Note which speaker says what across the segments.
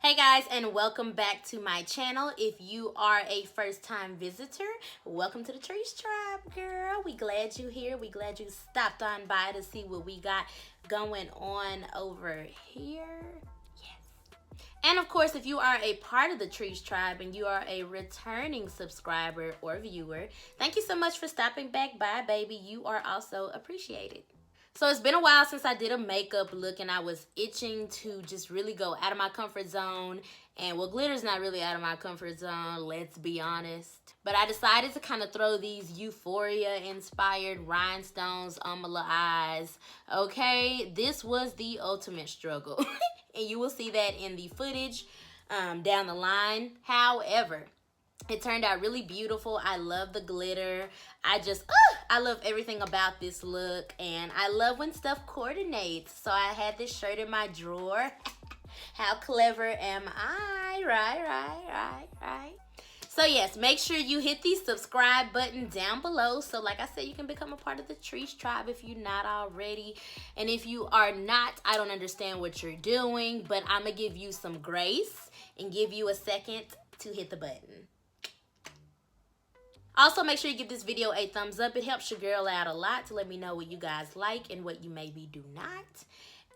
Speaker 1: Hey guys, and welcome back to my channel. If you are a first-time visitor, welcome to the Trees Tribe, girl. We glad you here. We glad you stopped on by to see what we got going on over here. Yes. And of course, if you are a part of the Trees Tribe and you are a returning subscriber or viewer, thank you so much for stopping back by, baby. You are also appreciated. So it's been a while since I did a makeup look, and I was itching to just really go out of my comfort zone. And well, glitter's not really out of my comfort zone, let's be honest. But I decided to kind of throw these Euphoria inspired rhinestones on my little eyes. Okay, this was the ultimate struggle. And you will see that in the footage down the line. However, it turned out really beautiful. I love the glitter. I love everything about this look. And I love when stuff coordinates. So I had this shirt in my drawer. How clever am I? Right. So yes, make sure you hit the subscribe button down below. So like I said, you can become a part of the Trees Tribe if you're not already. And if you are not, I don't understand what you're doing. But I'm going to give you some grace and give you a second to hit the button. Also, make sure you give this video a thumbs up. It helps your girl out a lot to let me know what you guys like and what you maybe do not.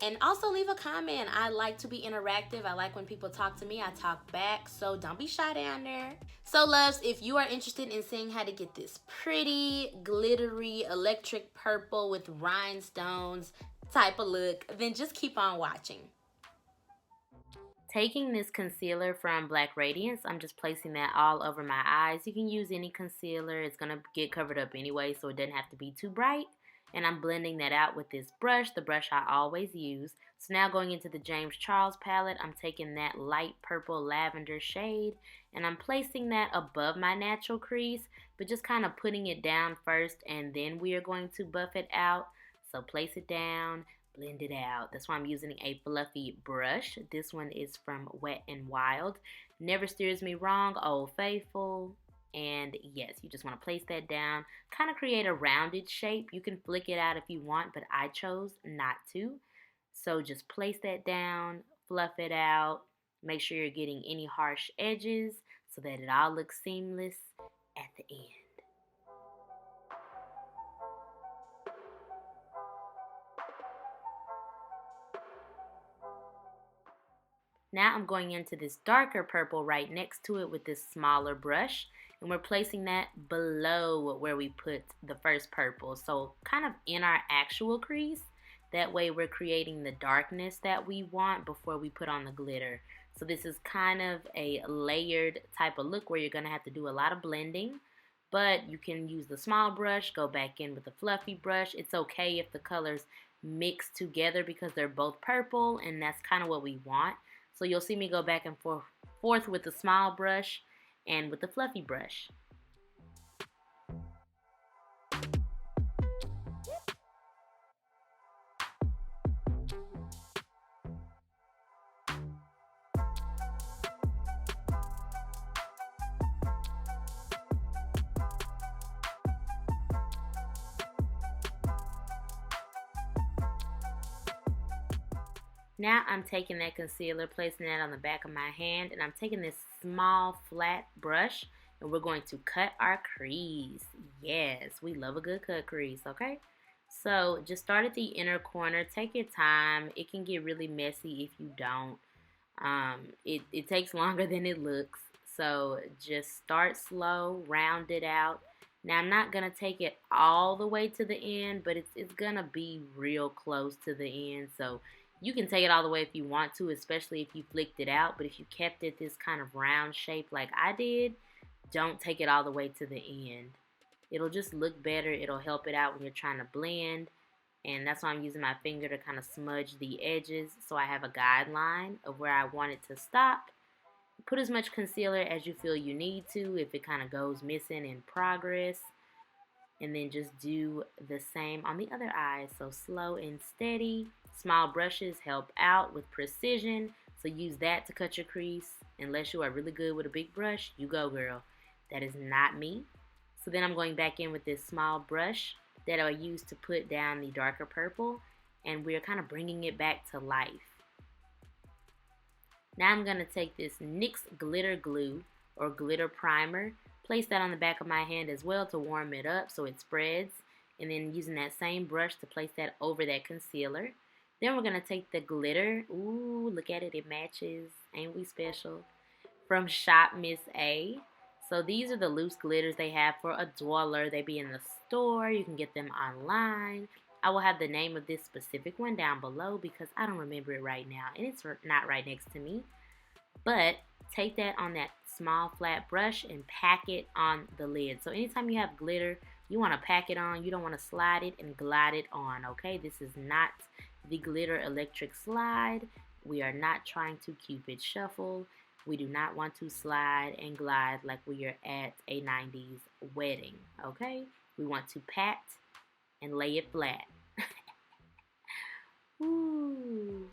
Speaker 1: And also leave a comment. I like to be interactive. I like when people talk to me. I talk back. So don't be shy down there. So loves, if you are interested in seeing how to get this pretty, glittery, electric purple with rhinestones type of look, then just keep on watching. Taking this concealer from Black Radiance, I'm just placing that all over my eyes. You can use any concealer. It's going to get covered up anyway, so it doesn't have to be too bright. And I'm blending that out with this brush, the brush I always use. So now going into the James Charles palette, I'm taking that light purple lavender shade, and I'm placing that above my natural crease, but just kind of putting it down first, and then we are going to buff it out. So place it down. Blend it out. That's why I'm using a fluffy brush. This one is from Wet n Wild. Never Steers Me Wrong, Old Faithful. And yes, you just want to place that down. Kind of create a rounded shape. You can flick it out if you want, but I chose not to. So just place that down, fluff it out. Make sure you're getting any harsh edges so that it all looks seamless at the end. Now I'm going into this darker purple right next to it with this smaller brush, and we're placing that below where we put the first purple, so kind of in our actual crease. That way we're creating the darkness that we want before we put on the glitter. So this is kind of a layered type of look where you're going to have to do a lot of blending, but you can use the small brush, go back in with the fluffy brush. It's okay if the colors mix together because they're both purple, and that's kind of what we want. So you'll see me go back and forth with the small brush and with the fluffy brush. Now I'm taking that concealer, placing that on the back of my hand, and I'm taking this small flat brush, and we're going to cut our crease. Yes, we love a good cut crease, okay? So just start at the inner corner. Take your time. It can get really messy if you don't. It takes longer than it looks. So just start slow, round it out. Now I'm not going to take it all the way to the end, but it's going to be real close to the end. So you can take it all the way if you want to, especially if you flicked it out. But if you kept it this kind of round shape like I did, don't take it all the way to the end. It'll just look better. It'll help it out when you're trying to blend. And that's why I'm using my finger to kind of smudge the edges so I have a guideline of where I want it to stop. Put as much concealer as you feel you need to if it kind of goes missing in progress. And then just do the same on the other eye. So slow and steady. Small brushes help out with precision. So use that to cut your crease. Unless you are really good with a big brush, you go, girl. That is not me. So then I'm going back in with this small brush that I use to put down the darker purple. And we're kind of bringing it back to life. Now I'm going to take this NYX Glitter Glue or Glitter Primer, place that on the back of my hand as well to warm it up so it spreads, and then using that same brush to place that over that concealer. Then we're going to take the glitter. Ooh, look at it, it matches. Ain't we special? From Shop Miss A. So these are the loose glitters they have for a dweller. They be in the store. You can get them online. I will have the name of this specific one down below because I don't remember it right now, and it's not right next to me. But take that on that small flat brush and pack it on the lid. So anytime you have glitter, you want to pack it on. You don't want to slide it and glide it on, okay? This is not the glitter electric slide. We are not trying to Cupid shuffle. We do not want to slide and glide like we are at a 90s wedding, okay? We want to pat and lay it flat. Ooh.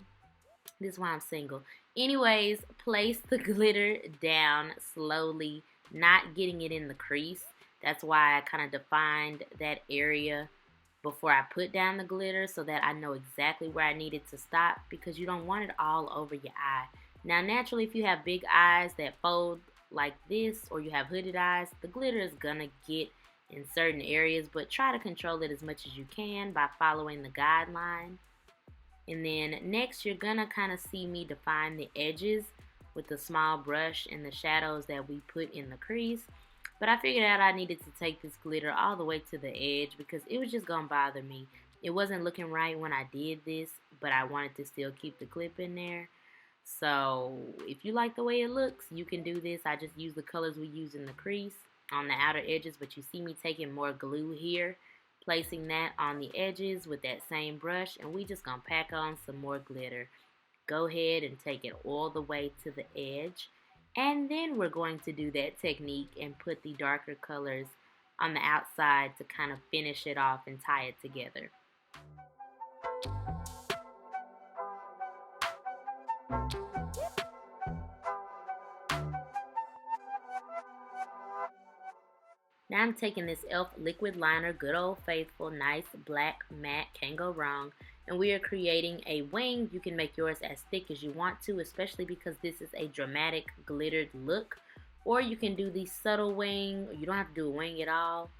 Speaker 1: This is why I'm single. Anyways, place the glitter down slowly, not getting it in the crease. That's why I kind of defined that area before I put down the glitter so that I know exactly where I need it to stop, because you don't want it all over your eye. Now, naturally, if you have big eyes that fold like this, or you have hooded eyes, the glitter is gonna get in certain areas, but try to control it as much as you can by following the guideline. And then next, you're gonna kind of see me define the edges with the small brush and the shadows that we put in the crease. But I figured out I needed to take this glitter all the way to the edge because it was just gonna bother me. It wasn't looking right when I did this, but I wanted to still keep the clip in there. So if you like the way it looks, you can do this. I just use the colors we use in the crease on the outer edges, but you see me taking more glue here, placing that on the edges with that same brush, and we just gonna pack on some more glitter. Go ahead and take it all the way to the edge, and then we're going to do that technique and put the darker colors on the outside to kind of finish it off and tie it together. Now I'm taking this e.l.f. liquid liner, good old faithful, nice black matte, can't go wrong. And we are creating a wing. You can make yours as thick as you want to, especially because this is a dramatic glittered look. Or you can do the subtle wing, or you don't have to do a wing at all.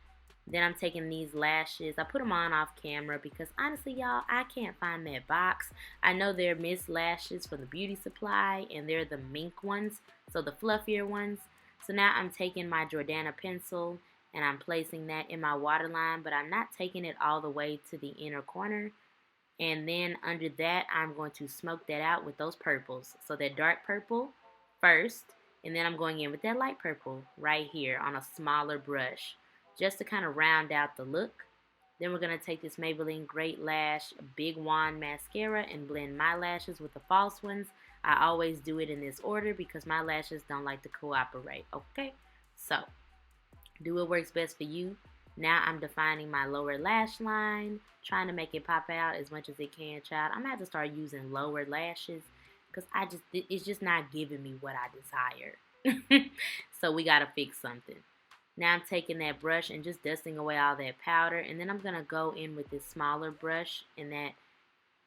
Speaker 1: Then I'm taking these lashes. I put them on off camera because honestly, y'all, I can't find that box. I know they're Miss Lashes from the beauty supply, and they're the Mink ones, so the fluffier ones. So now I'm taking my Jordana pencil and I'm placing that in my waterline, but I'm not taking it all the way to the inner corner. And then under that, I'm going to smoke that out with those purples. So that dark purple first, and then I'm going in with that light purple right here on a smaller brush, just to kind of round out the look. Then we're going to take this Maybelline Great Lash Big Wand Mascara and blend my lashes with the false ones. I always do it in this order because my lashes don't like to cooperate, okay? So, do what works best for you. Now I'm defining my lower lash line, trying to make it pop out as much as it can, child. I'm going to have to start using lower lashes because it's just not giving me what I desire. So we got to fix something. Now I'm taking that brush and just dusting away all that powder, and then I'm going to go in with this smaller brush in that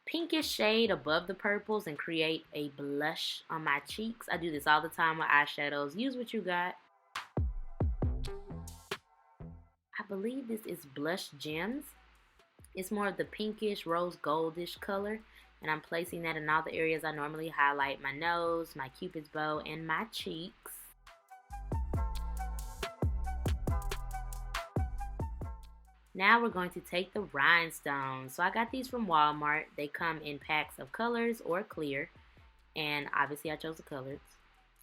Speaker 1: pinkish shade above the purples and create a blush on my cheeks. I do this all the time with eyeshadows. Use what you got. I believe this is Blush Gems. It's more of the pinkish rose goldish color, and I'm placing that in all the areas I normally highlight: my nose, my cupid's bow, and my cheeks. Now we're going to take the rhinestones. So I got these from Walmart. They come in packs of colors or clear, and obviously I chose the colors.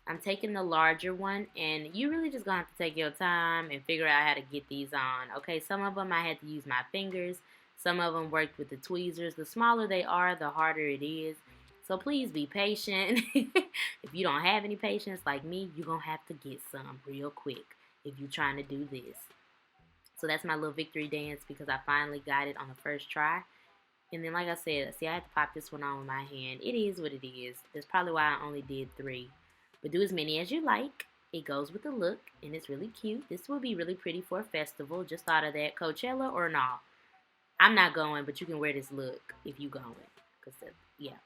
Speaker 1: I'm taking the larger one, and you really just gonna have to take your time and figure out how to get these on. Okay, some of them I had to use my fingers. Some of them worked with the tweezers. The smaller they are, the harder it is. So please be patient. If you don't have any patience like me, you're gonna have to get some real quick if you're trying to do this. So that's my little victory dance because I finally got it on the first try. And then like I said, see, I had to pop this one on with my hand. It is what it is. That's probably why I only did 3. But do as many as you like. It goes with the look, and it's really cute. This will be really pretty for a festival. Just thought of that. Coachella or no? I'm not going, but you can wear this look if you going. Yeah.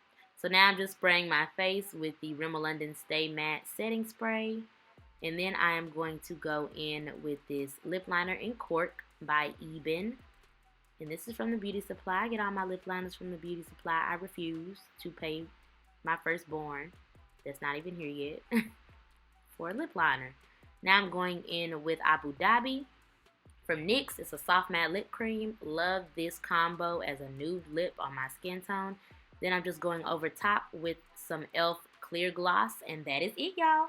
Speaker 1: So now I'm just spraying my face with the Rimmel London Stay Matte Setting Spray. And then I am going to go in with this lip liner in Cork by Ebin. And this is from the beauty supply. I get all my lip liners from the beauty supply. I refuse to pay my firstborn, that's not even here yet, for a lip liner. Now I'm going in with ABU DHABI from NYX. It's a soft matte lip cream. Love this combo as a nude lip on my skin tone. Then I'm just going over top with some e.l.f. clear gloss, and that is it, y'all.